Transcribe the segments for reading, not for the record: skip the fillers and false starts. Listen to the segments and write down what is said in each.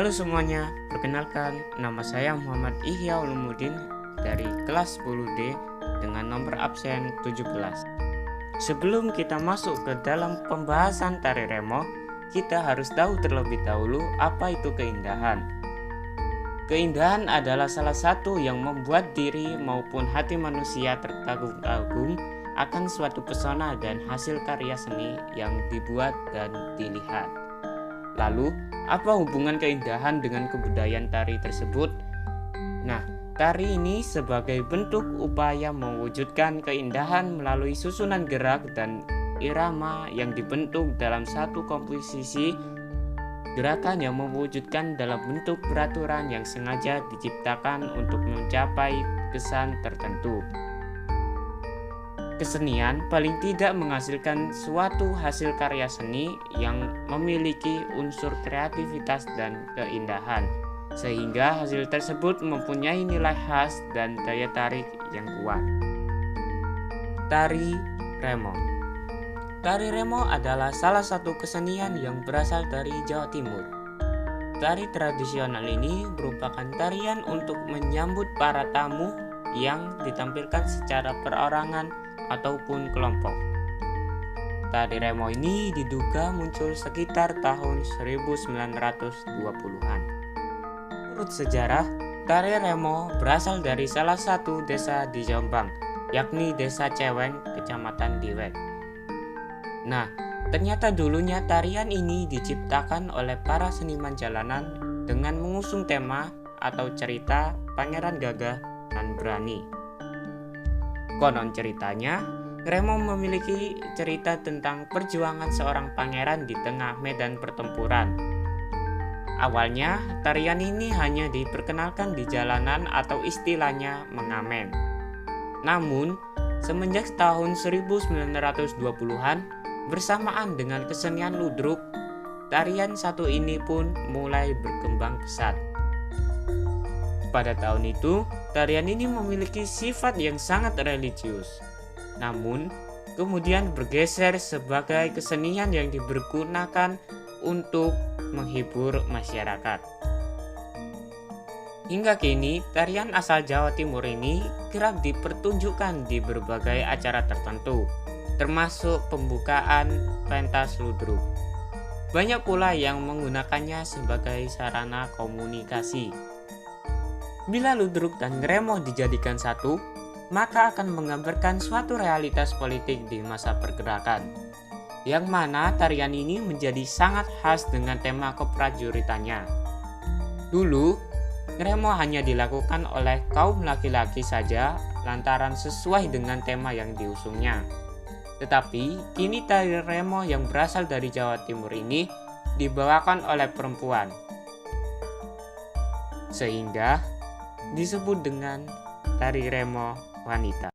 Halo semuanya, perkenalkan nama saya Muhammad Ihya Ulumuddin dari kelas 10D dengan nomor absen 17. Sebelum kita masuk ke dalam pembahasan tari remo, kita harus tahu terlebih dahulu apa itu keindahan. Keindahan adalah salah satu yang membuat diri maupun hati manusia terkagum-kagum akan suatu pesona dan hasil karya seni yang dibuat dan dilihat. Lalu, apa hubungan keindahan dengan kebudayaan tari tersebut? Nah, tari ini sebagai bentuk upaya mewujudkan keindahan melalui susunan gerak dan irama yang dibentuk dalam satu komposisi gerakan yang mewujudkan dalam bentuk peraturan yang sengaja diciptakan untuk mencapai kesan tertentu. Kesenian paling tidak menghasilkan suatu hasil karya seni yang memiliki unsur kreativitas dan keindahan, sehingga hasil tersebut mempunyai nilai khas dan daya tarik yang kuat. Tari remo. Tari remo adalah salah satu kesenian yang berasal dari Jawa Timur. Tari tradisional ini merupakan tarian untuk menyambut para tamu yang ditampilkan secara perorangan ataupun kelompok. Tari remo ini diduga muncul sekitar tahun 1920-an. Menurut sejarah, tari remo berasal dari salah satu desa di Jombang, yakni Desa Ceweng, Kecamatan Diwek. Nah, ternyata dulunya tarian ini diciptakan oleh para seniman jalanan dengan mengusung tema atau cerita Pangeran Gagah dan Berani. Konon ceritanya, remo memiliki cerita tentang perjuangan seorang pangeran di tengah medan pertempuran. Awalnya, tarian ini hanya diperkenalkan di jalanan atau istilahnya mengamen. Namun, semenjak tahun 1920-an, bersamaan dengan kesenian ludruk, tarian satu ini pun mulai berkembang pesat. Pada tahun itu, tarian ini memiliki sifat yang sangat religius. Namun, kemudian bergeser sebagai kesenian yang dipergunakan untuk menghibur masyarakat. Hingga kini, tarian asal Jawa Timur ini kerap dipertunjukkan di berbagai acara tertentu, termasuk pembukaan pentas ludruk. Banyak pula yang menggunakannya sebagai sarana komunikasi. Bila ludruk dan remo dijadikan satu, maka akan menggambarkan suatu realitas politik di masa pergerakan, yang mana tarian ini menjadi sangat khas dengan tema keprajuritannya. Dulu, remo hanya dilakukan oleh kaum laki-laki saja lantaran sesuai dengan tema yang diusungnya. Tetapi, kini tari remo yang berasal dari Jawa Timur ini dibawakan oleh perempuan, sehingga disebut dengan tari remo wanita.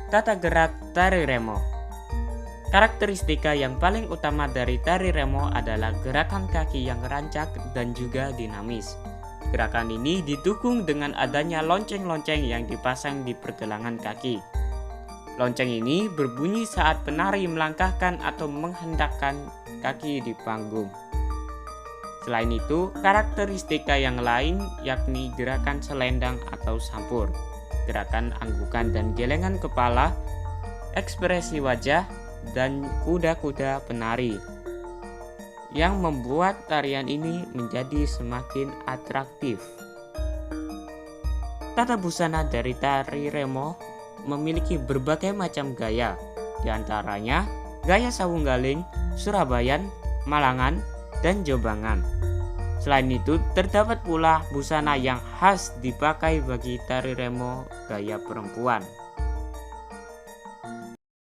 Tata gerak tari remo. Karakteristika yang paling utama dari tari remo adalah gerakan kaki yang rancak dan juga dinamis. Gerakan ini didukung dengan adanya lonceng-lonceng yang dipasang di pergelangan kaki. Lonceng ini berbunyi saat penari melangkahkan atau menghendakkan kaki di panggung. Selain itu, karakteristika yang lain yakni gerakan selendang atau sampur, gerakan anggukan dan gelengan kepala, ekspresi wajah, dan kuda-kuda penari yang membuat tarian ini menjadi semakin atraktif. Tata busana dari tari remo memiliki berbagai macam gaya, diantaranya gaya Sawunggaling, Surabayan, Malangan, dan Jobangan. Selain itu, terdapat pula busana yang khas dipakai bagi tari remo gaya perempuan.